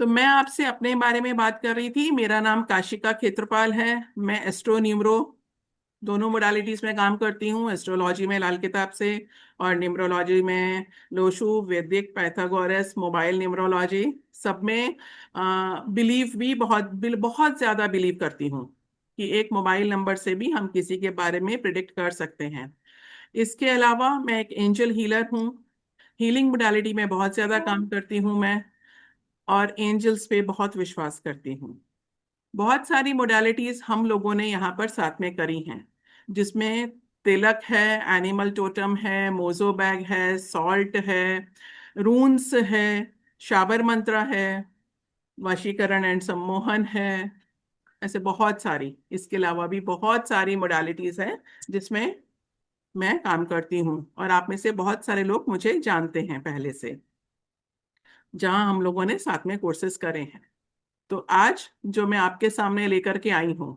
तो मैं आपसे अपने बारे में बात कर रही थी। मेरा नाम काशिका खेत्रपाल है। मैं एस्ट्रो न्यूमरो दोनों मोडालिटीज में काम करती हूँ। एस्ट्रोलॉजी में लाल किताब से, और न्यूमरोलॉजी में लोशु, वैदिक, पाइथागोरस, मोबाइल न्यूमरोलॉजी, सब में बिलीव भी बहुत ज्यादा बिलीव करती हूँ कि एक मोबाइल नंबर से भी हम किसी के बारे में प्रिडिक्ट कर सकते हैं। इसके अलावा मैं एक एंजल हीलर हूँ। हीलिंग मोडालिटी में बहुत ज्यादा काम करती हूँ मैं, और एंजल्स पे बहुत विश्वास करती हूँ। बहुत सारी मोडालिटीज हम लोगों ने यहाँ पर साथ में करी हैं, जिसमें तिलक है, एनिमल टोटम है, मोजो बैग है, सॉल्ट है, रून्स है, शाबर मंत्रा है, वशीकरण एंड सम्मोहन है। ऐसे बहुत सारी, इसके अलावा भी बहुत सारी मोडालिटीज हैं जिसमें मैं काम करती हूँ, और आप में से बहुत सारे लोग मुझे जानते हैं पहले से, जहाँ हम लोगों ने साथ में कोर्सेज करे हैं। तो आज जो मैं आपके सामने लेकर के आई हूँ,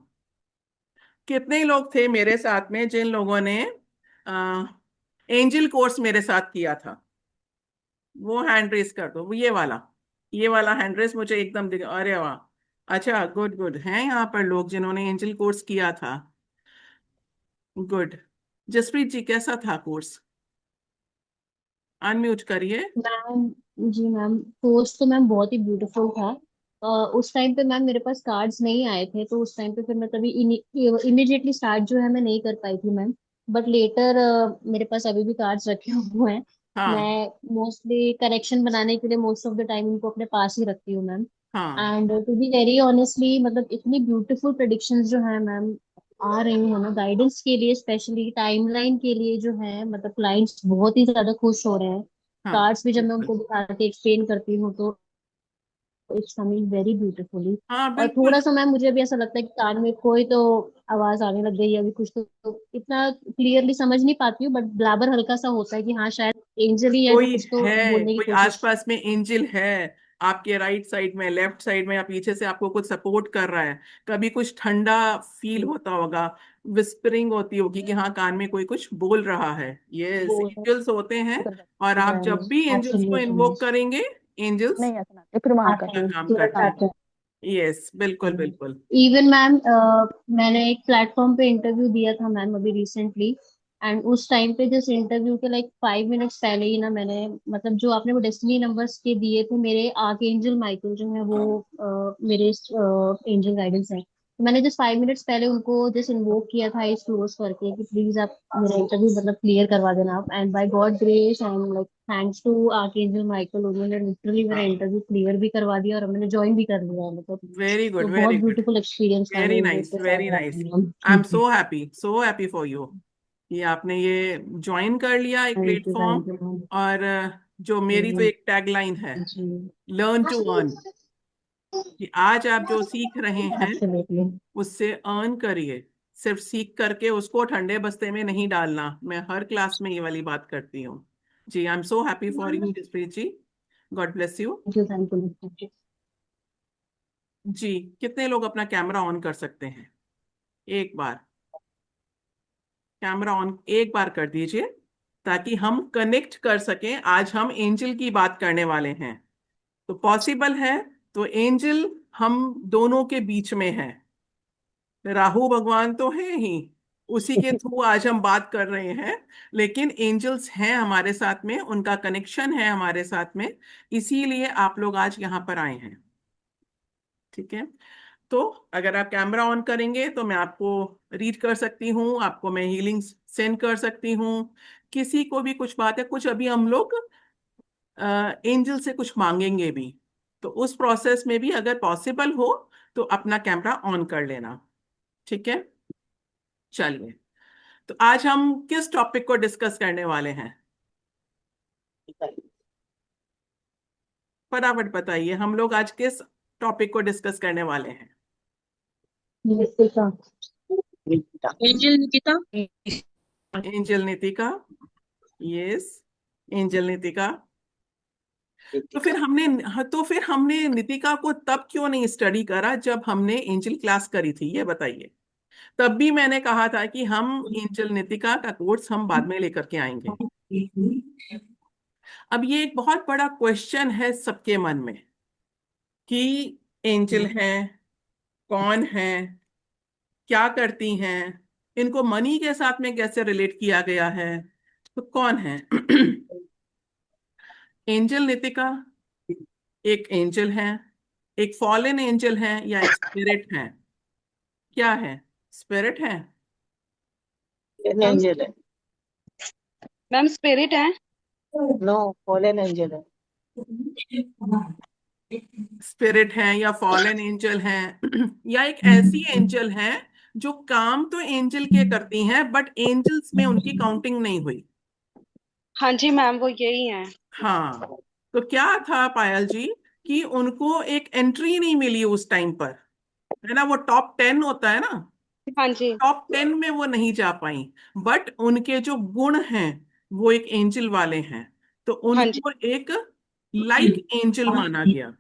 कितने लोग थे मेरे साथ में जिन लोगों ने एंजल कोर्स मेरे साथ किया था? वो हैंड रेस कर दो, वो ये वाला हैंड रेस मुझे एकदम दिख, अरे वाह। अच्छा, गुड गुड, हैं यहाँ पर लोग जिन्होंने एंजल कोर्स किया था। गुड। जसप्रीत जी, कैसा था कोर्स? अनम्यूट करिए। मैम, जी मैम, पोस्ट तो मैम बहुत ही ब्यूटीफुल था। उस टाइम पे मैम मेरे पास कार्ड्स नहीं आए थे, तो उस टाइम पे फिर मैं तभी इमिडिएटली स्टार्ट जो है मैं नहीं कर पाई थी मैम। बट लेटर मेरे पास अभी भी कार्ड्स रखे हुए हैं। हाँ मैं मोस्टली करेक्शन बनाने के लिए मोस्ट ऑफ द टाइम उनको अपने पास ही रखती हूँ मैम। हाँ। And to be very honestly, मतलब इतनी ब्यूटीफुल प्रेडिक्शंस जो है मैम आ रही है ना गाइडेंस के लिए, स्पेशली टाइमलाइन के लिए जो है, मतलब क्लाइंट्स बहुत ही ज्यादा खुश हो रहे हैं। हाँ कार्ड्स भी जब मैं बिल्कुल। उनको दिखा के एक्सप्लेन करती हूँ तो इट्स कमिंग वेरी ब्यूटीफुली। हाँ और बिल्कुल। थोड़ा सा मैम मुझे भी ऐसा लगता है कि कान में कोई तो आवाज आने लग गई है अभी कुछ, तो इतना क्लियरली समझ नहीं पाती हूँ, बट ब्लाबर हल्का सा होता है कि हाँ शायद एंजल ही है जो कोई कुछ तो है, बोलने की कोई कोशिश। आसपास में एंजल है, आपके राइट साइड में, लेफ्ट साइड में, या पीछे से आपको कुछ सपोर्ट कर रहा है। कभी कुछ ठंडा फील होता होगा, विस्परिंग होती होगी कि हाँ, कान में कोई कुछ बोल रहा है। ये बोल एंजल्स होते हैं। और रहे आप जब भी हैं एंजल्स को एब्सोल्युटली। इन्वोक करेंगे, एंजल्स नहीं ऐसा ना फिर वहां आपका कर काम करते हैं। यस, बिल्कुल बिल्कुल। इवन मैम, मैंने एक प्लेटफॉर्म पे इंटरव्यू दिया था मैम अभी रिसेंटली। एंड उस टाइम पे जस्ट इंटरव्यू के लाइक 5 मिनट्स पहले ही ना मैंने, मतलब जो आपने वो डेस्टिनी नंबर्स के दिए थे, मेरे आर्क एंजल माइकल जो है वो मेरे एंजल गाइडेंस है, तो मैंने जस्ट 5 मिनट्स पहले उनको जस्ट इन्वोक किया था इस क्लोज करके कि प्लीज आप मेरा इंटरव्यू मतलब क्लियर करवा देना आप। And by God grace and like thanks to archangel Michael, उन्होंने लिटरली मेरा हाँ, इंटरव्यू क्लियर भी करवा दिया और मैंने ज्वाइन भी कर लिया है, मतलब। वेरी तो गुड बहुत वेरी गुड। ब्यूटीफुल एक्सपीरियंस था वेरी मेरे नाइस के वेरी साथ नाइस। आई एम आपने। सो हैप्पी फॉर यू कि आपने ये ज्वाइन कर लिया एक thank you, platform. Thank you ma'am. और जो मेरी तो एक टैगलाइन है, जी। लर्न टू अर्न, कि आज आप जो सीख रहे हैं एब्सोल्युटली। उससे अर्न करिए। सिर्फ सीख करके उसको ठंडे बस्ते में नहीं डालना। मैं हर क्लास में ये वाली बात करती हूँ। जी, I am so happy for you Jaspreet ji. God bless you. Thank you. जी, कितने लोग अपना कैमरा ऑन कर सकते हैं? एक बार कैमरा ऑन एक बार कर दीजिए, ताकि हम कनेक्ट कर सकें। आज हम एंजल की बात करने वाले हैं, तो पॉसिबल है तो एंजल हम दोनों के बीच में है। राहु भगवान तो है ही, उसी के थ्रू आज हम बात कर रहे हैं। लेकिन एंजल्स हैं हमारे साथ में, उनका कनेक्शन है हमारे साथ में, इसीलिए आप लोग आज यहाँ पर आए हैं। ठीक है। तो अगर आप कैमरा ऑन करेंगे तो मैं आपको रीड कर सकती हूँ, आपको मैं हीलिंग सेंड कर सकती हूँ। किसी को भी कुछ बात है, कुछ अभी हम लोग एंजल से कुछ मांगेंगे भी, तो उस प्रोसेस में भी अगर पॉसिबल हो तो अपना कैमरा ऑन कर लेना। ठीक है। चलिए, तो आज हम किस टॉपिक को डिस्कस करने वाले हैं? फटाफट बताइए, हम लोग आज किस टॉपिक को डिस्कस करने वाले हैं? Nikita. Angel Nikita. Angel Nitika. Yes, angel Nitika. तो फिर हमने नितिका को तब क्यों नहीं स्टडी करा जब हमने एंजल क्लास करी थी, ये बताइए। तब भी मैंने कहा था कि हम एंजल नितिका का कोर्स हम बाद में लेकर के आएंगे। अब ये एक बहुत बड़ा क्वेश्चन है सबके मन में, कि एंजल हैं, कौन हैं, क्या करती हैं, इनको मनी के साथ में कैसे रिलेट किया गया है। तो कौन है? एंजल नितिका एक एंजल है, एक फॉलन एंजल है, या एक स्पिरिट है? क्या है? स्पिरिट है? मैम एंजल है। मैम स्पिरिट है। नो, फॉलन एंजल है। स्पिरिट है या फॉलन एंजल है या एक ऐसी एंजल है जो काम तो एंजल के करती हैं बट एंजल्स में उनकी काउंटिंग नहीं हुई। हाँ जी मैम वो यही है। हाँ। तो क्या था पायल जी कि उनको एक एंट्री नहीं मिली उस टाइम पर, है ना? वो टॉप 10 होता है ना, हाँ जी। टॉप 10 में वो नहीं जा पाई। बट उनके जो गुण हैं वो एक एंजल वाले हैं, तो हाँ जी। उनको एक लाइक एंजल माना गया।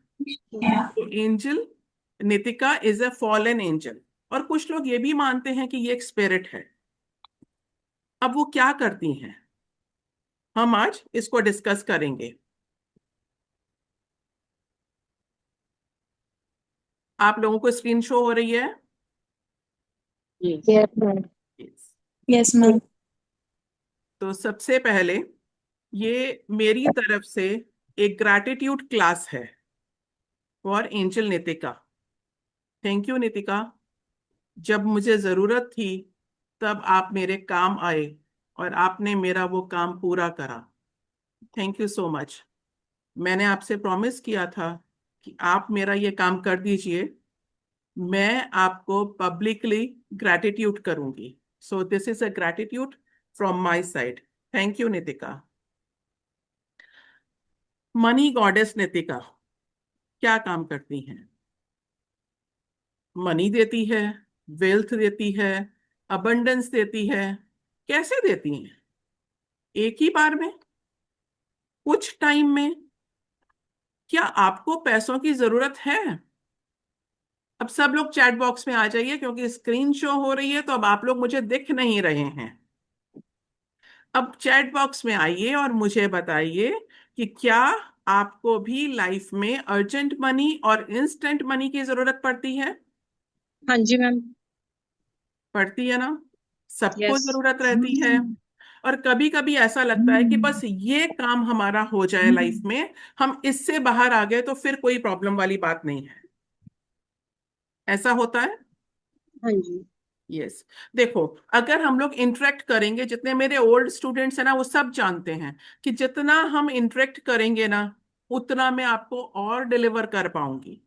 तो angel Nitika is a fallen angel. और कुछ लोग ये भी मानते हैं कि ये एक स्पिरिट है। अब वो क्या करती हैं, हम आज इसको डिस्कस करेंगे। आप लोगों को स्क्रीन शो हो रही है? Yes ma'am. Yes. Yes ma'am. तो सबसे पहले ये मेरी तरफ से एक ग्रैटिट्यूड क्लास है for angel Nitika. Thank you Nitika, जब मुझे जरूरत थी तब आप मेरे काम आए और आपने मेरा वो काम पूरा करा। Thank you so much. मैंने आपसे प्रॉमिस किया था कि आप मेरा ये काम कर दीजिए, मैं आपको पब्लिकली ग्रैटिट्यूड करूंगी। So this is a gratitude from my side. Thank you Nitika. Money goddess Nitika क्या काम करती हैं? मनी देती है, वेल्थ देती है, अबंडेंस देती है। कैसे देती हैं? एक ही बार में? कुछ टाइम में? क्या आपको पैसों की जरूरत है? अब सब लोग चैट बॉक्स में आ जाइए क्योंकि स्क्रीन शो हो रही है, तो अब आप लोग मुझे दिख नहीं रहे हैं। अब चैट बॉक्स में आइए और मुझे बताइए कि क्या आपको भी लाइफ में अर्जेंट मनी और इंस्टेंट मनी की जरूरत पड़ती है? हाँ जी मैम। पड़ती है ना? सबको यस। जरूरत रहती है। और कभी कभी ऐसा लगता है कि बस ये काम हमारा हो जाए लाइफ में, हम इससे बाहर आ गए तो फिर कोई प्रॉब्लम वाली बात नहीं है। ऐसा होता है? हाँ जी। यस। देखो, अगर हम लोग इंटरेक्ट करेंगे, जितने मेरे ओल्ड स्टूडेंट्स हैं ना वो सब जानते हैं कि जितना हम इंटरेक्ट करेंगे ना उतना मैं आपको और डिलीवर कर पाऊंगी।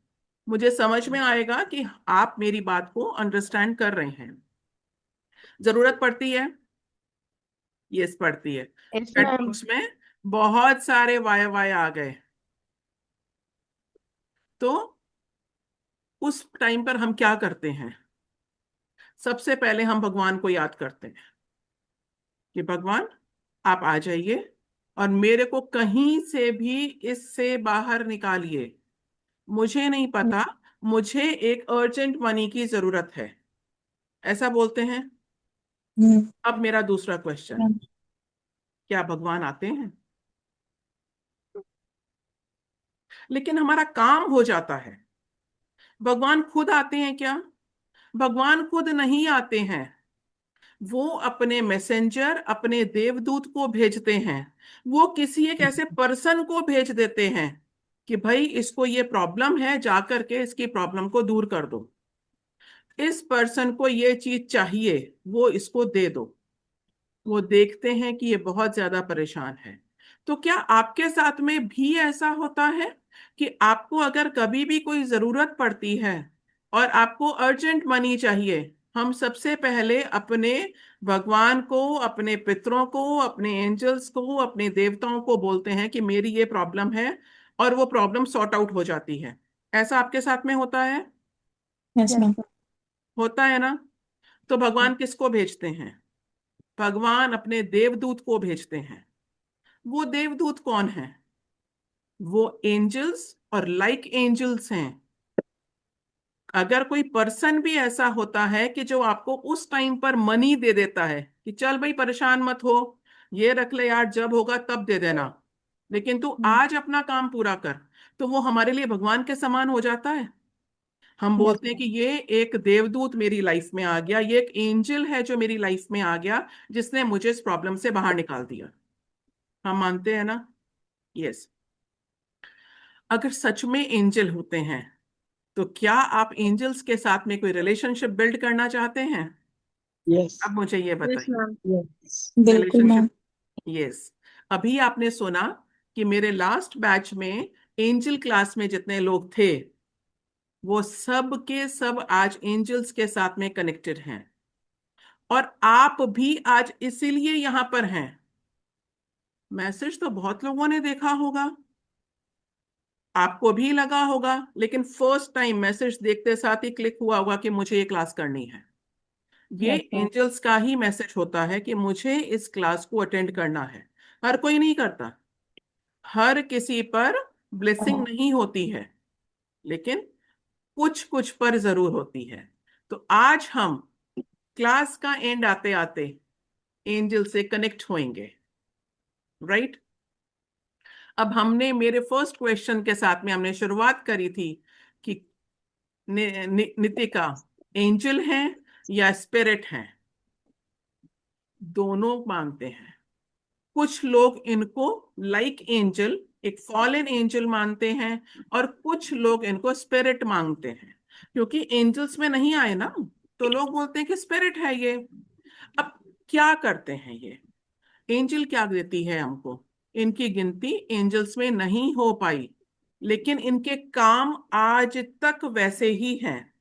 मुझे समझ में आएगा कि आप मेरी बात को अंडरस्टैंड कर रहे हैं। जरूरत पड़ती है? यस पड़ती है। Yes chat ma'am. बॉक्स में बहुत सारे वाय वाय आ गए, तो उस टाइम पर हम क्या करते हैं? सबसे पहले हम भगवान को याद करते हैं कि भगवान आप आ जाइए और मेरे को कहीं से भी इससे बाहर निकालिए। मुझे नहीं पता, मुझे एक अर्जेंट मनी की जरूरत है। ऐसा बोलते हैं। अब मेरा दूसरा क्वेश्चन, क्या भगवान आते हैं? लेकिन हमारा काम हो जाता है। भगवान खुद आते हैं क्या? भगवान खुद नहीं आते हैं। वो अपने मैसेंजर, अपने देवदूत को भेजते हैं। वो किसी एक ऐसे पर्सन को भेज देते हैं कि भाई इसको ये प्रॉब्लम है, जाकर के इसकी प्रॉब्लम को दूर कर दो। इस पर्सन को ये चीज चाहिए, वो इसको दे दो। वो देखते हैं कि ये बहुत ज्यादा परेशान है। तो क्या आपके साथ में भी ऐसा होता है कि आपको अगर कभी भी कोई जरूरत पड़ती है और आपको अर्जेंट मनी चाहिए, हम सबसे पहले अपने भगवान को, अपने पितरों को, अपने एंजल्स को, अपने देवताओं को बोलते हैं कि मेरी ये प्रॉब्लम है, और वो प्रॉब्लम सॉर्ट आउट हो जाती है। ऐसा आपके साथ में होता है? Yes ma'am. होता है ना? तो भगवान किसको भेजते हैं? भगवान अपने देवदूत को भेजते हैं। वो देवदूत कौन है? वो एंजल्स और लाइक एंजल्स हैं। अगर कोई पर्सन भी ऐसा होता है कि जो आपको उस टाइम पर मनी दे देता है कि चल भाई परेशान मत हो, ये रख ले यार, जब होगा तब दे देना, लेकिन तू आज अपना काम पूरा कर, तो वो हमारे लिए भगवान के समान हो जाता है। हम बोलते हैं कि ये एक देवदूत मेरी लाइफ में आ गया, ये एक एंजल है जो मेरी लाइफ में आ गया, जिसने मुझे इस प्रॉब्लम से बाहर निकाल दिया। हम मानते हैं ना? यस। अगर सच में एंजल होते हैं, तो क्या आप एंजल्स के साथ में कोई रिलेशनशिप बिल्ड करना चाहते हैं? Yes. अब मुझे ये यस बताइए। मैम। Yes. बिल्कुल मैम। रिलेशनशिप। यस। अभी आपने सुना कि मेरे लास्ट बैच में एंजल क्लास में जितने लोग थे, वो सब के सब आज एंजल्स के साथ में कनेक्टेड हैं। और आप भी आज इसीलिए यहां पर हैं। मैसेज तो बहुत लोगों ने देखा होगा, आपको भी लगा होगा, लेकिन फर्स्ट टाइम मैसेज देखते साथ ही क्लिक हुआ होगा कि मुझे ये क्लास करनी है। ये Yes, ma'am. एंजल्स का ही मैसेज होता है कि मुझे इस क्लास को अटेंड करना है। हर कोई नहीं करता, हर किसी पर ब्लेसिंग नहीं होती है, लेकिन कुछ कुछ पर जरूर होती है। तो आज हम क्लास का एंड आते आते एंजल से कनेक्ट होंगे, राइट? अब हमने मेरे फर्स्ट क्वेश्चन के साथ में हमने शुरुआत करी थी कि नितिका एंजल है या स्पिरिट है? दोनों मानते हैं। कुछ लोग इनको लाइक एंजल, एक फॉलन एंजल मानते हैं, और कुछ लोग इनको स्पिरिट मानते हैं, क्योंकि एंजल्स में नहीं आए ना, तो लोग बोलते हैं कि स्पिरिट है ये। अब क्या करते हैं ये एंजल? क्या देती है हमको? इनकी गिनती एंजल्स में नहीं हो पाई, लेकिन इनके काम आज तक वैसे ही हैं।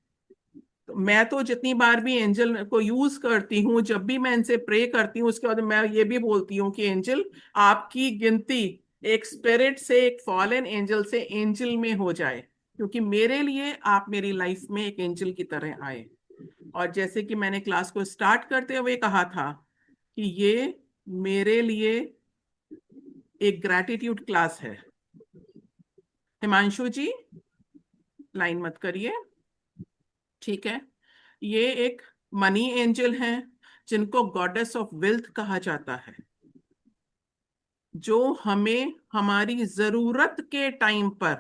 तो मैं तो जितनी बार भी एंजल को यूज करती हूँ, जब भी मैं इनसे प्रे करती हूँ, उसके बाद मैं ये भी बोलती हूँ कि एंजल, आपकी गिनती एक स्पिरिट से, एक फॉलन एंजल से एंजल में हो जाए, क्योंकि मेरे लिए आप मेरी लाइफ में एक एंजल की तरह आए। और जैसे कि मैंने क्लास को स्टार्ट करते हुए कहा था कि ये मेरे लिए एक ग्रैटिट्यूड क्लास है। हिमांशु जी, लाइन मत करिए, ठीक है? ये एक मनी एंजल हैं, जिनको गॉडेस ऑफ वेल्थ कहा जाता है, जो हमें हमारी जरूरत के टाइम पर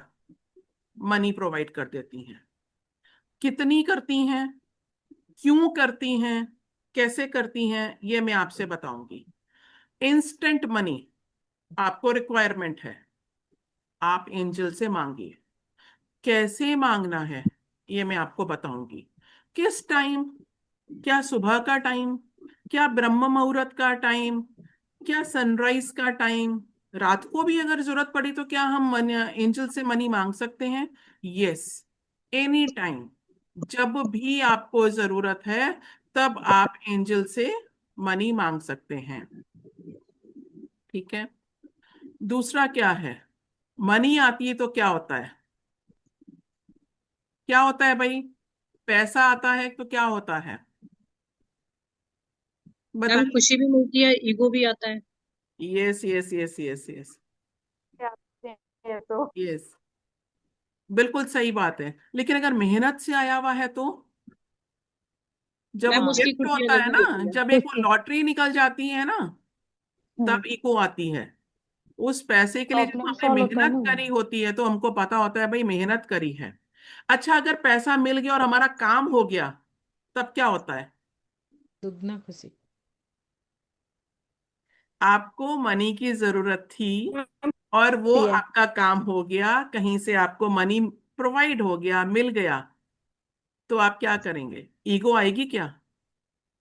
मनी प्रोवाइड कर देती हैं। कितनी करती हैं, क्यों करती हैं, कैसे करती हैं, ये मैं आपसे बताऊंगी। इंस्टेंट मनी आपको रिक्वायरमेंट है, आप एंजल से मांगिए। कैसे मांगना है ये मैं आपको बताऊंगी। किस टाइम? क्या सुबह का टाइम? क्या ब्रह्म मुहूर्त का टाइम? क्या सनराइज का टाइम? रात को भी अगर जरूरत पड़ी तो क्या हम एंजल से मनी मांग सकते हैं? यस, एनी टाइम, जब भी आपको जरूरत है, तब आप एंजल से मनी मांग सकते हैं, ठीक है? दूसरा क्या है? मनी आती है तो क्या होता है? क्या होता है भाई? पैसा आता है तो क्या होता है? मैम बताइए। खुशी भी मिलती है, ईगो भी आता है। Yes yes yes yes yes आते हैं तो यस, बिल्कुल सही बात है। लेकिन अगर मेहनत से आया हुआ है तो? जब मैम उसकी गिफ्ट खुशी होता है अलग ही ना, होती है। जब एक वो लॉटरी निकल जाती है ना, तब इको आती है। उस पैसे के लिए जब प्रॉब्लम हमने सॉल्व होता है मेहनत ना। करी होती है, तो हमको पता होता है भाई मेहनत करी है। अच्छा, अगर पैसा मिल गया और हमारा काम हो गया, तब क्या होता है? दुगना खुशी। आपको मनी की जरूरत थी और वो है आपका काम हो गया, कहीं से आपको मनी प्रोवाइड हो गया, मिल गया, तो आप क्या करेंगे? ईगो आएगी क्या?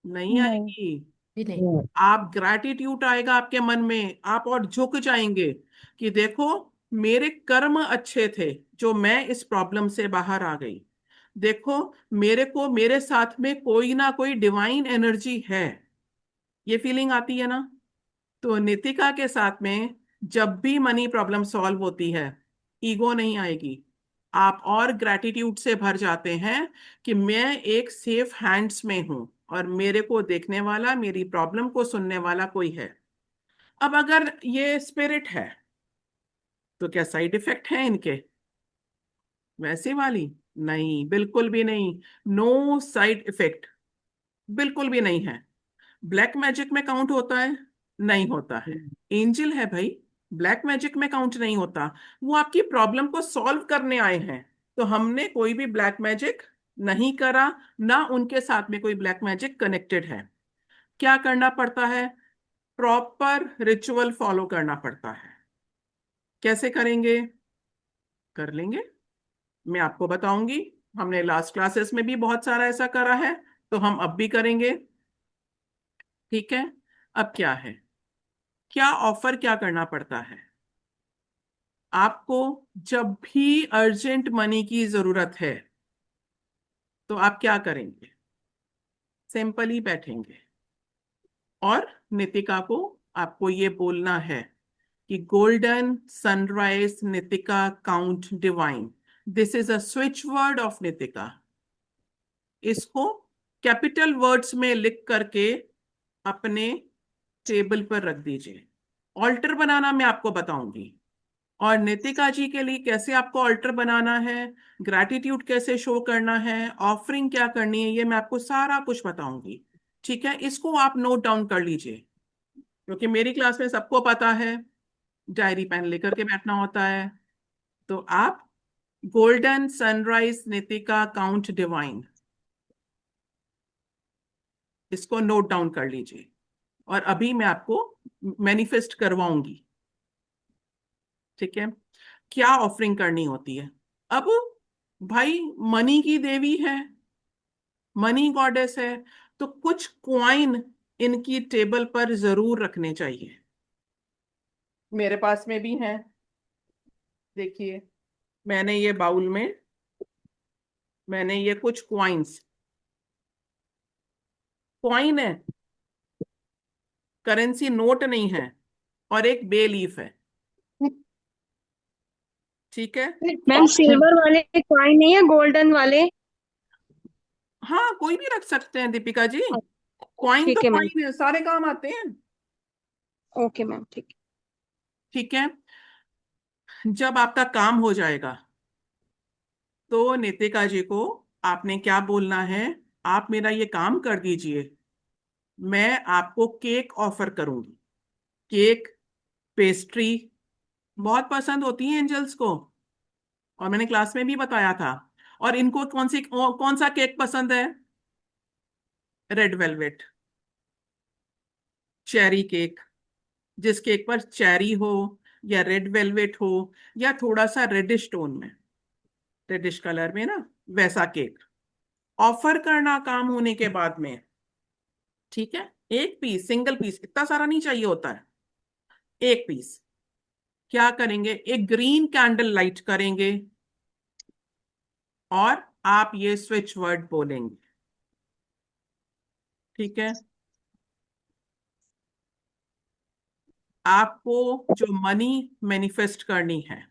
नहीं नहीं। आएगी। भी नहीं। No. आप ग्रैटिट्यूड आएगा आपके मन में, आप और झुक जाएंगे कि देखो, मेरे कर्म अच्छे थे जो मैं इस प्रॉब्लम से बाहर आ गई। देखो, मेरे को मेरे साथ में कोई ना कोई डिवाइन एनर्जी है। ये फीलिंग आती है ना? तो नितिका के साथ में जब भी मनी प्रॉब्लम सॉल्व होती है, ईगो नहीं आएगी। आप और ग्रैटिट्यूड से भर जाते हैं कि मैं एक सेफ हैंड्स में हूं, और मेरे को देखने वाला, मेरी प्रॉब्लम को सुनने वाला कोई है। अब अगर ये स्पिरिट है, तो क्या साइड इफेक्ट है इनके वैसे वाली? नहीं, बिल्कुल भी नहीं। नो साइड इफेक्ट, बिल्कुल भी नहीं है। ब्लैक मैजिक में काउंट होता है? नहीं होता है। एंजल है भाई, ब्लैक मैजिक में काउंट नहीं होता। वो आपकी प्रॉब्लम को सॉल्व करने आए हैं, तो हमने कोई भी ब्लैक मैजिक नहीं करा, ना उनके साथ में कोई ब्लैक मैजिक कनेक्टेड है। क्या करना पड़ता है? प्रॉपर रिचुअल फॉलो करना पड़ता है। कैसे करेंगे? कर लेंगे, मैं आपको बताऊंगी। हमने लास्ट क्लासेस में भी बहुत सारा ऐसा करा है, तो हम अब भी करेंगे। ठीक है। अब क्या है, क्या ऑफर क्या करना पड़ता है आपको? जब भी अर्जेंट मनी की जरूरत है तो आप क्या करेंगे? सिंपल ही बैठेंगे और नितिका को आपको ये बोलना है कि golden sunrise Nitika count divine, this is a switch word of Nitika. इसको कैपिटल वर्ड्स में लिख करके अपने टेबल पर रख दीजिए। ऑल्टर बनाना मैं आपको बताऊंगी, और नितिका जी के लिए कैसे आपको ऑल्टर बनाना है, ग्रैटिट्यूड कैसे शो करना है, ऑफरिंग क्या करनी है, ये मैं आपको सारा कुछ बताऊंगी। ठीक है, इसको आप नोट डाउन कर लीजिए, क्योंकि मेरी क्लास में सबको पता है डायरी पेन लेकर के बैठना होता है। तो आप golden sunrise Nitika count divine, इसको नोट डाउन कर लीजिए, और अभी मैं आपको मैनिफेस्ट करवाऊंगी। ठीक है, क्या ऑफरिंग करनी होती है? अब भाई मनी की देवी है, मनी गॉडेस है, तो कुछ क्वाइन इनकी टेबल पर जरूर रखने चाहिए। मेरे पास में भी है, देखिए मैंने ये बाउल में, मैंने ये कुछ क्वाइंस, क्वाइन है, करेंसी नोट नहीं है, और एक बे लीफ है। ठीक है, मैम सिल्वर वाले कॉइन नहीं है, गोल्डन वाले? हाँ कोई भी रख सकते हैं दीपिका जी, क्वाइन तो ठीक है मैम। क्वाइन है, सारे काम आते हैं। ओके मैम, ठीक है। ठीक है, जब आपका काम हो जाएगा तो नितिका जी को आपने क्या बोलना है, आप मेरा ये काम कर दीजिए, मैं आपको केक ऑफर करूंगी। केक, पेस्ट्री बहुत पसंद होती है एंजल्स को, और मैंने क्लास में भी बताया था। और इनको कौन सा केक पसंद है? रेड वेलवेट, चेरी केक, जिस केक पर चेरी हो, या रेड वेलवेट हो, या थोड़ा सा रेडिश टोन में, रेडिश कलर में ना, वैसा केक ऑफर करना काम होने के बाद में। ठीक है, एक पीस, सिंगल पीस, इतना सारा नहीं चाहिए होता है, एक पीस। क्या करेंगे? एक ग्रीन कैंडल लाइट करेंगे, और आप ये स्विच वर्ड बोलेंगे। ठीक है, आपको जो मनी मैनिफेस्ट करनी है,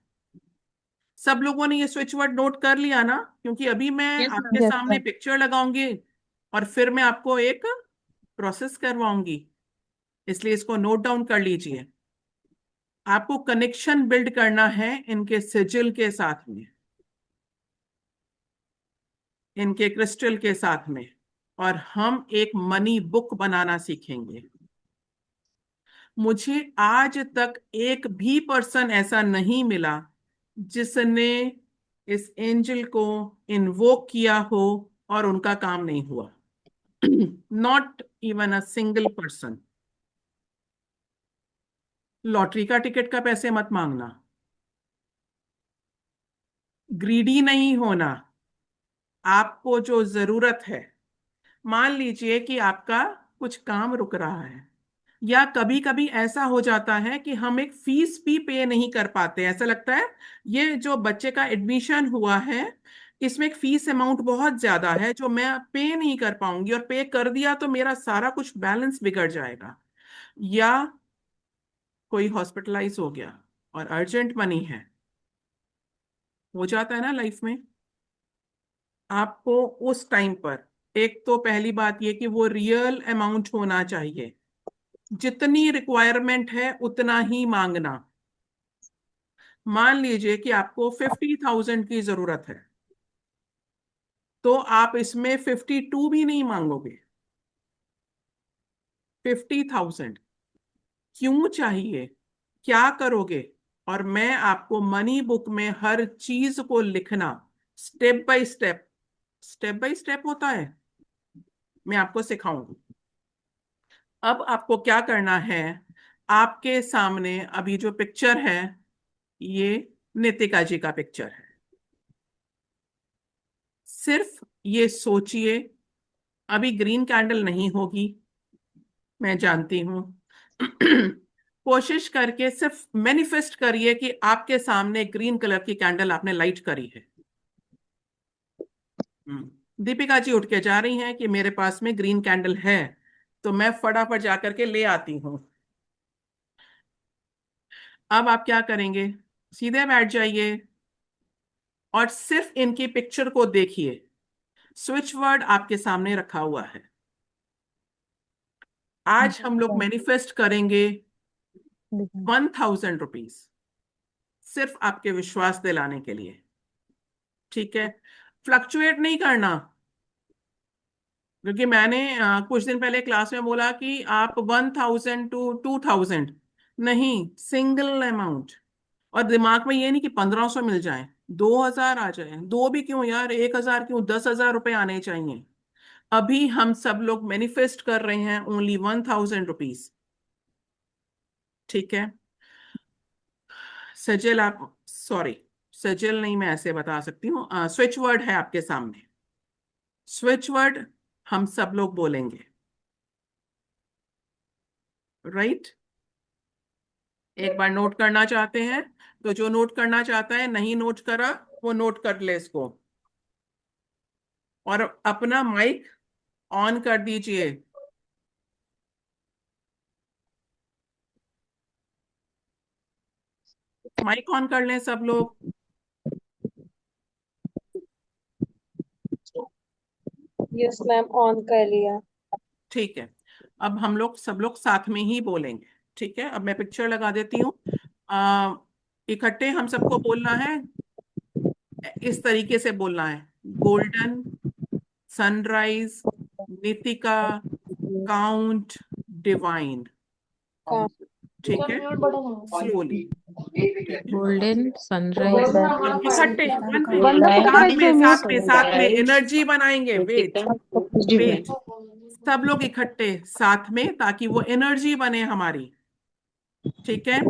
सब लोगों ने ये स्विच वर्ड नोट कर लिया ना? क्योंकि अभी मैं यस मैम। आपके सामने पिक्चर लगाऊंगी और फिर मैं आपको एक प्रोसेस करवाऊंगी, इसलिए इसको नोट डाउन कर लीजिए। आपको कनेक्शन बिल्ड करना है इनके सिजिल के साथ में, इनके क्रिस्टल के साथ में, और हम एक मनी बुक बनाना सीखेंगे। मुझे आज तक एक भी पर्सन ऐसा नहीं मिला जिसने इस एंजल को इन्वोक किया हो और उनका काम नहीं हुआ। Not even a single person. Lottery का टिकट का पैसे मत मांगना, ग्रीडी नहीं होना। आपको जो जरूरत है, मान लीजिए कि आपका कुछ काम रुक रहा है, या कभी कभी ऐसा हो जाता है कि हम एक फीस भी पे नहीं कर पाते, ऐसा लगता है ये जो बच्चे का एडमिशन हुआ है इसमें एक फीस अमाउंट बहुत ज्यादा है जो मैं पे नहीं कर पाऊंगी, और पे कर दिया तो मेरा सारा कुछ बैलेंस बिगड़ जाएगा। या कोई हॉस्पिटलाइज हो गया और अर्जेंट मनी है, हो जाता है ना लाइफ में। आपको उस टाइम पर, एक तो पहली बात ये कि वो रियल अमाउंट होना चाहिए, जितनी रिक्वायरमेंट है उतना ही मांगना। मान लीजिए कि आपको 50,000 की जरूरत है, तो आप इसमें 52 भी नहीं मांगोगे, 50,000 क्यों चाहिए? क्या करोगे, और मैं आपको मनी बुक में हर चीज को लिखना स्टेप बाय स्टेप होता है, मैं आपको सिखाऊंगी। अब आपको क्या करना है, आपके सामने अभी जो पिक्चर है ये नितिका जी का पिक्चर है। सिर्फ ये सोचिए, अभी ग्रीन कैंडल नहीं होगी, मैं जानती हूं। कोशिश करके सिर्फ मैनिफेस्ट करिए कि आपके सामने ग्रीन कलर की कैंडल आपने लाइट करी है। दीपिका जी उठ के जा रही हैं कि मेरे पास में ग्रीन कैंडल है, तो मैं फटाफट जाकर के ले आती हूं। अब आप क्या करेंगे, सीधे बैठ जाइए और सिर्फ इनकी पिक्चर को देखिए। स्विच वर्ड आपके सामने रखा हुआ है। आज हम लोग मैनिफेस्ट करेंगे 1000 रुपीज, सिर्फ आपके विश्वास दिलाने के लिए। ठीक है, फ्लक्चुएट नहीं करना, क्योंकि मैंने कुछ दिन पहले क्लास में बोला कि आप 1000 to 2000 नहीं, सिंगल अमाउंट। और दिमाग में ये नहीं कि 1500 मिल जाए, 2000 आ जाए, दो भी क्यों यार, 1000 क्यों, 10,000 रुपए आने चाहिए। अभी हम सब लोग मैनिफेस्ट कर रहे हैं ओनली 1000 रुपीज। ठीक है, सजल आप, सॉरी सजल नहीं, मैं ऐसे बता सकती हूँ, स्विच वर्ड है आपके सामने। स्विच वर्ड हम सब लोग बोलेंगे, राइट? एक बार नोट करना चाहते हैं तो जो नोट करना चाहता है, नहीं नोट करा वो नोट कर ले इसको, और अपना माइक ऑन कर दीजिए। माइक ऑन कर लें सब लोग। यस मैम, ऑन कर लिया। ठीक है, अब हम लोग सब लोग साथ में ही बोलेंगे। ठीक है, अब मैं पिक्चर लगा देती हूँ। इकट्ठे हम सबको बोलना है, इस तरीके से बोलना है। Golden, sunrise, Nitika, count, divine. ठीक है, स्लोली, गोल्डन सनराइज, इकट्ठे बंद साथ में एनर्जी बनाएंगे। वेट, सब लोग इकट्ठे साथ में, ताकि वो एनर्जी बने हमारी। ठीक है,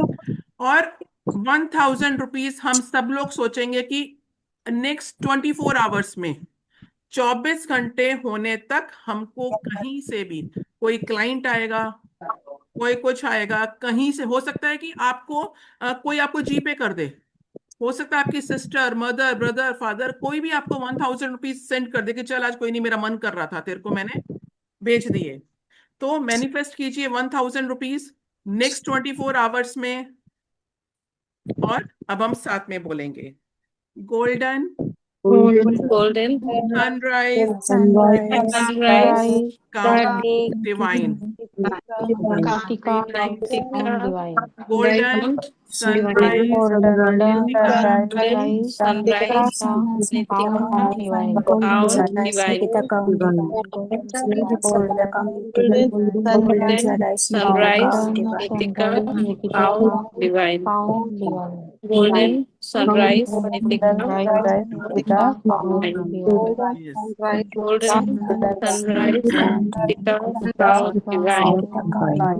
और 1000 रुपीज हम सब लोग सोचेंगे कि नेक्स्ट 24 आवर्स में, 24 घंटे होने तक हमको कहीं से भी कोई क्लाइंट आएगा, कोई कुछ आएगा, कहीं से हो सकता है कि आपको कोई आपको जीपे कर दे, हो सकता है आपकी सिस्टर, मदर, ब्रदर, फादर, कोई भी आपको 1000 रुपीज सेंड कर दे कि चल आज कोई नहीं, मेरा मन कर रहा था, तेरे को मैंने भेज दिए। तो मैनिफेस्ट कीजिए 1000 रुपीज नेक्स्ट 24 आवर्स में। और अब हम साथ में बोलेंगे, golden, golden sunrise, sunrise, count, divine. Golden, sunrise, golden sunrise, Nitika, Yes. Golden sunrise, Nitika, count, divine,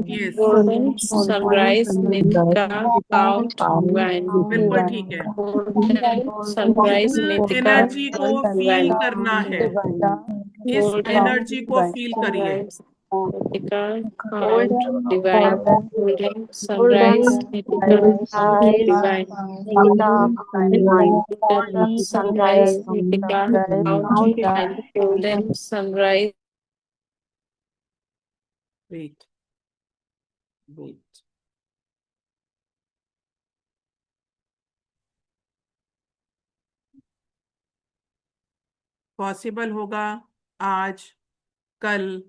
Yes. Golden sunrise, Nitika, count, divine, बिल्कुल ठीक है। गोल्डन सनराइज, इस नितिका, एनर्जी को फील डिवाइन, करना है, इस गोल्डन एनर्जी को फील करिए। Sunrise, Nitika, count, divine, golden sunrise, Nitika, count, divine, golden sunrise, Nitika, Mount and golden sunrise. Wait, wait, possible होगा आज, कल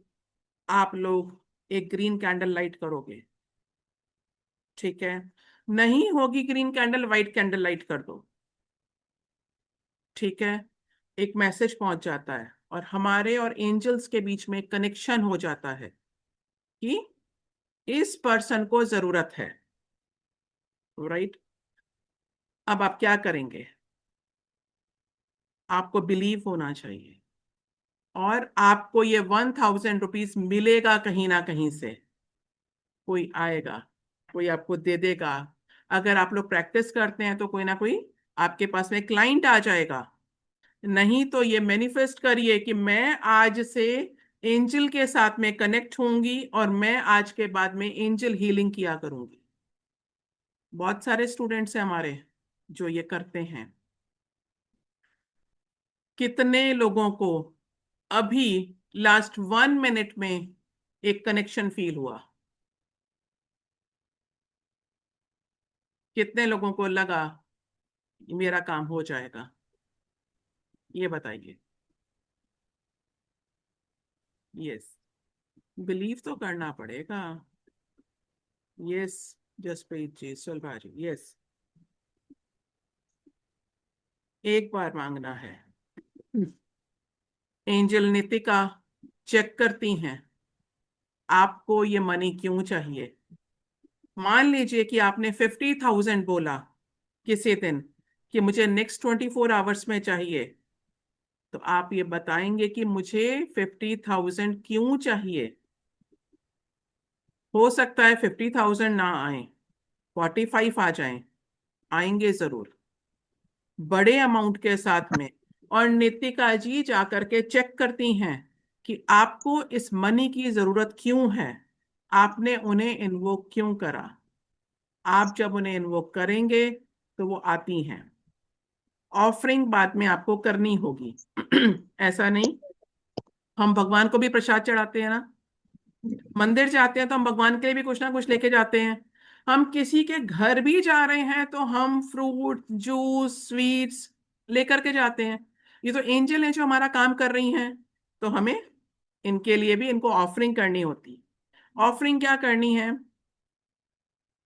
आप लोग एक ग्रीन कैंडल लाइट करोगे। ठीक है, नहीं होगी green candle, white candle light कर दो। ठीक है, एक मैसेज पहुंच जाता है और हमारे और एंजल्स के बीच में कनेक्शन हो जाता है कि इस पर्सन को जरूरत है। राइट। अब आप क्या करेंगे? आपको बिलीव होना चाहिए, और आपको ये 1000 रुपीज मिलेगा कहीं ना कहीं से। कोई आएगा, कोई आपको दे देगा। अगर आप लोग प्रैक्टिस करते हैं तो कोई ना कोई आपके पास में क्लाइंट आ जाएगा। नहीं तो ये मैनिफेस्ट करिए कि मैं आज से एंजल के साथ में कनेक्ट होंगी और मैं आज के बाद में एंजल हीलिंग किया करूंगी। बहुत सारे स्टूडेंट्स हैं हमारे जो ये करते हैं। कितने लोगों को अभी लास्ट 1 मिनट में एक कनेक्शन फील हुआ? कितने लोगों को लगा मेरा काम हो जाएगा? ये बताइए। यस, बिलीव तो करना पड़ेगा। यस, जसप्रीत जी, सुलभा जी, यस। एक बार मांगना है। एंजल नितिका चेक करती हैं आपको ये मनी क्यों चाहिए। मान लीजिए कि आपने 50,000 बोला किसी दिन कि मुझे नेक्स्ट 24 आवर्स में चाहिए, तो आप ये बताएंगे कि मुझे 50,000 क्यों चाहिए। हो सकता है 50,000 ना आए, 45 आ जाएं, आएंगे जरूर बड़े अमाउंट के साथ में। और नितिका जी जाकर के चेक करती हैं कि आपको इस मनी की जरूरत क्यों है, आपने उन्हें इन्वोक क्यों करा। आप जब उन्हें इन्वोक करेंगे तो वो आती हैं। ऑफरिंग बाद में आपको करनी होगी। ऐसा नहीं, हम भगवान को भी प्रसाद चढ़ाते हैं ना, मंदिर जाते हैं तो हम भगवान के लिए भी कुछ ना कुछ लेके जाते हैं। हम किसी के घर भी जा रहे हैं तो हम फ्रूट जूस स्वीट्स लेकर के जाते हैं। ये तो एंजल है जो हमारा काम कर रही हैं, तो हमें इनके लिए भी इनको ऑफरिंग करनी होती। ऑफरिंग क्या करनी है?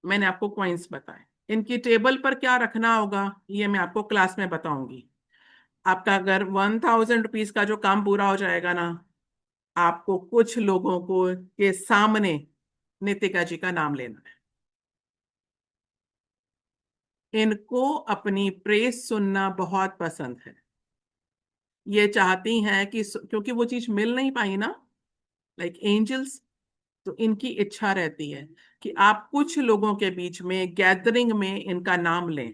मैंने आपको कॉइन्स बताए, इनकी टेबल पर क्या रखना होगा ये मैं आपको क्लास में बताऊंगी। आपका अगर 1000 रुपीज का जो काम पूरा हो जाएगा ना, आपको कुछ लोगों को के सामने नितिका जी का नाम लेना है। इनको अपनी प्रेज सुनना बहुत पसंद है। ये चाहती हैं कि क्योंकि वो चीज मिल नहीं पाई ना, लाइक एंजल्स, तो इनकी इच्छा रहती है कि आप कुछ लोगों के बीच में गैदरिंग में इनका नाम लें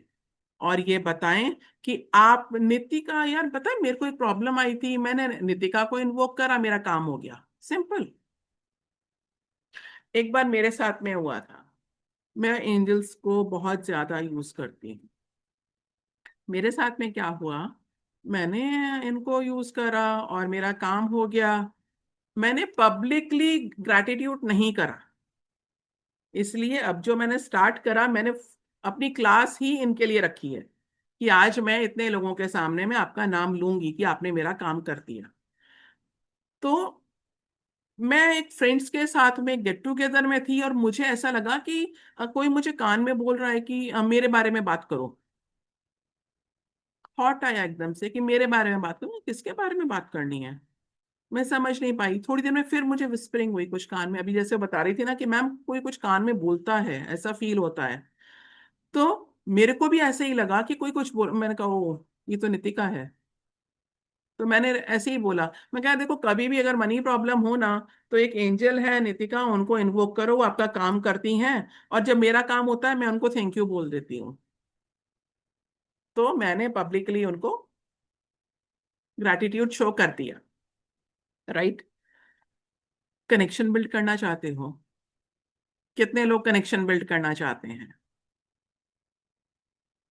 और ये बताएं कि आप नितिका, यार बताए मेरे को एक प्रॉब्लम आई थी, मैंने नितिका को इन्वोक करा, मेरा काम हो गया। सिंपल। एक बार मेरे साथ में हुआ था। मैं एंजल्स को बहुत ज्यादा यूज करती हूँ। मेरे साथ में क्या हुआ, मैंने इनको यूज करा और मेरा काम हो गया। मैंने पब्लिकली ग्रैटिट्यूड नहीं करा, इसलिए अब जो मैंने स्टार्ट करा, मैंने अपनी क्लास ही इनके लिए रखी है कि आज मैं इतने लोगों के सामने में आपका नाम लूंगी कि आपने मेरा काम कर दिया। तो मैं एक फ्रेंड्स के साथ में गेट टुगेदर में थी और मुझे ऐसा लगा कि कोई मुझे कान में बोल रहा है कि मेरे बारे में बात करो। थॉट आया एकदम से कि मेरे बारे में बात करूं, किसके बारे में बात करनी है। मैं समझ नहीं पाई। थोड़ी देर में फिर मुझे विस्परिंग हुई कुछ कान में, अभी जैसे बता रही थी ना कि मैम कोई कुछ कान में बोलता है, ऐसा फील होता है। तो मेरे को भी ऐसे ही लगा कि कोई कुछ बोल, मैंने कहा ओ ये तो नितिका है। तो मैंने ऐसे ही बोला, मैं कहा देखो कभी भी अगर मनी प्रॉब्लम हो ना, तो एक एंजल है नितिका, उनको इन्वोक करो, वो आपका काम करती हैं। और जब मेरा काम होता है मैं उनको थैंक यू बोल देती हूँ। तो मैंने पब्लिकली उनको ग्रैटिट्यूड शो कर दिया। राइट। कनेक्शन बिल्ड करना चाहते हो? कितने लोग कनेक्शन बिल्ड करना चाहते हैं?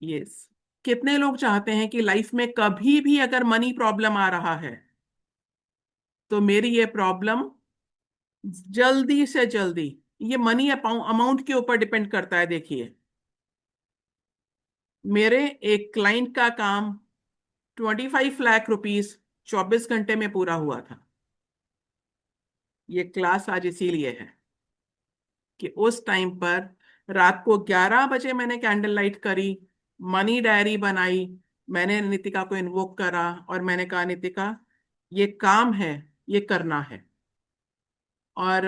यस। कितने लोग चाहते हैं कि लाइफ में कभी भी अगर मनी प्रॉब्लम आ रहा है तो मेरी ये प्रॉब्लम जल्दी से जल्दी, ये मनी अमाउंट के ऊपर डिपेंड करता है। देखिए मेरे एक क्लाइंट का काम 25 लाख रुपीज 24 घंटे में पूरा हुआ था। ये क्लास आज इसीलिए है कि उस टाइम पर रात को 11 बजे मैंने कैंडल लाइट करी, मनी डायरी बनाई, मैंने नितिका को इन्वोक करा और मैंने कहा नितिका ये काम है, ये करना है। और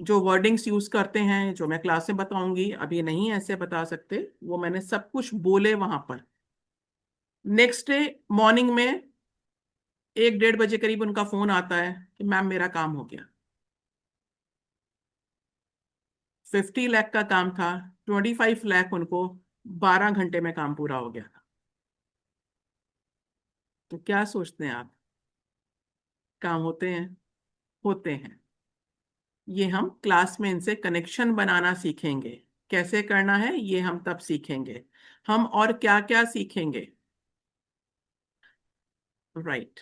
जो वर्डिंग्स यूज करते हैं, जो मैं क्लास में बताऊंगी, अभी नहीं ऐसे बता सकते, वो मैंने सब कुछ बोले वहां पर। नेक्स्ट डे मॉर्निंग में 1-1:30 बजे करीब उनका फोन आता है कि मैम मेरा काम हो गया। 50 लाख का काम था, 25 लाख उनको 12 घंटे में काम पूरा हो गया था। तो क्या सोचते हैं आप? काम होते हैं? होते हैं। ये हम क्लास में इनसे कनेक्शन बनाना सीखेंगे। कैसे करना है ये हम तब सीखेंगे। हम और क्या क्या सीखेंगे? राइट।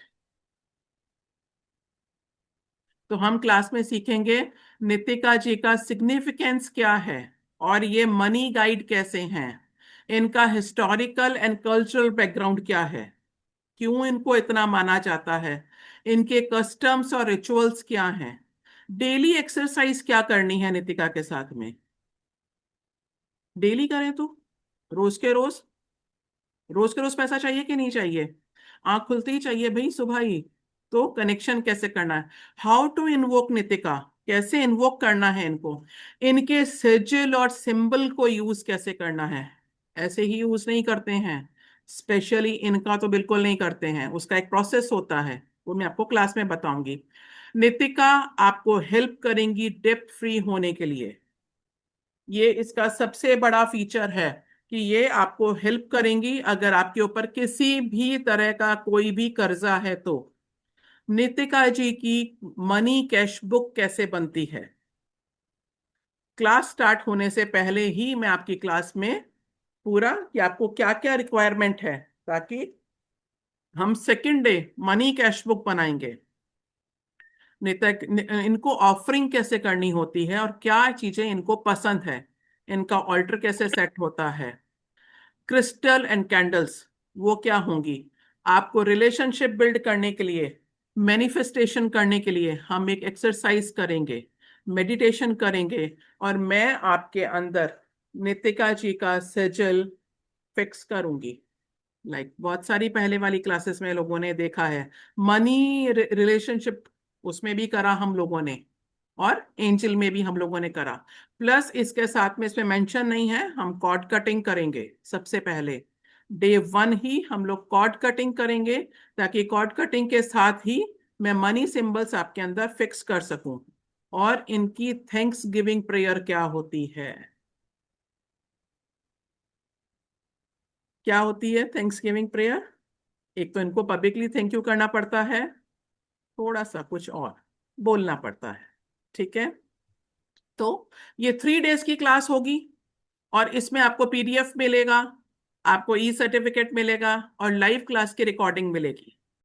तो हम क्लास में सीखेंगे नितिका जी का सिग्निफिकेंस क्या है, और ये मनी गाइड कैसे हैं, इनका हिस्टोरिकल एंड कल्चरल बैकग्राउंड क्या है, क्यों इनको इतना माना जाता है, इनके कस्टम्स और रिचुअल्स क्या हैं, डेली एक्सरसाइज क्या करनी है नितिका के साथ में। डेली करें तो रोज के रोज, रोज के रोज पैसा चाहिए कि नहीं चाहिए? आंख खुलते ही चाहिए भाई, सुबह ही। तो कनेक्शन कैसे करना है? हाउ टू इन्वोक नितिका, कैसे इन्वोक करना है इनको, इनके सिजिल और सिंबल को यूज कैसे करना है। ऐसे ही यूज नहीं करते हैं, स्पेशली इनका तो बिल्कुल नहीं करते हैं, उसका एक प्रोसेस होता है, वो मैं आपको क्लास में बताऊंगी। नितिका आपको हेल्प करेंगी डेप्थ फ्री होने के लिए। ये इसका सबसे बड़ा फीचर है कि ये आपको हेल्प करेंगी अगर आपके ऊपर किसी भी तरह का कोई भी कर्जा है तो। नितिका जी की मनी कैश बुक कैसे बनती है, क्लास स्टार्ट होने से पहले ही मैं आपकी क्लास में पूरा कि आपको क्या क्या रिक्वायरमेंट है, ताकि हम second day money cash book बनाएंगे। नितिक इनको ऑफरिंग कैसे करनी होती है और क्या चीजें इनको पसंद है, इनका ऑल्टर कैसे सेट होता है, क्रिस्टल एंड कैंडल्स वो क्या होंगी, आपको रिलेशनशिप बिल्ड करने के लिए, मैनिफेस्टेशन करने के लिए हम एक एक्सरसाइज करेंगे, मेडिटेशन करेंगे, और मैं आपके अंदर नितिका जी का सिजिल फिक्स करूंगी। बहुत सारी पहले वाली क्लासेस में लोगों ने देखा है, मनी रिलेशनशिप उसमें भी करा हम लोगों ने, और एंजल में भी हम लोगों ने करा। प्लस इसके साथ में, इसमें मेंशन नहीं है, हम कॉर्ड कटिंग करेंगे सबसे पहले। डे 1 ही हम लोग कॉर्ड कटिंग करेंगे, ताकि कॉर्ड कटिंग के साथ ही मैं मनी सिंबल्स आपके अंदर फिक्स कर सकूं। और इनकी थैंक्स गिविंग प्रेयर क्या होती है? क्या होती है थैंक्स गिविंग प्रेयर? एक तो इनको पब्लिकली थैंक यू करना पड़ता है, थोड़ा सा कुछ और बोलना पड़ता है। ठीक है, तो ये 3 डेज की क्लास होगी, और इसमें आपको पीडीएफ मिलेगा, आपको ई सर्टिफिकेट मिलेगा, और लाइव क्लास की रिकॉर्डिंग मिलेगी।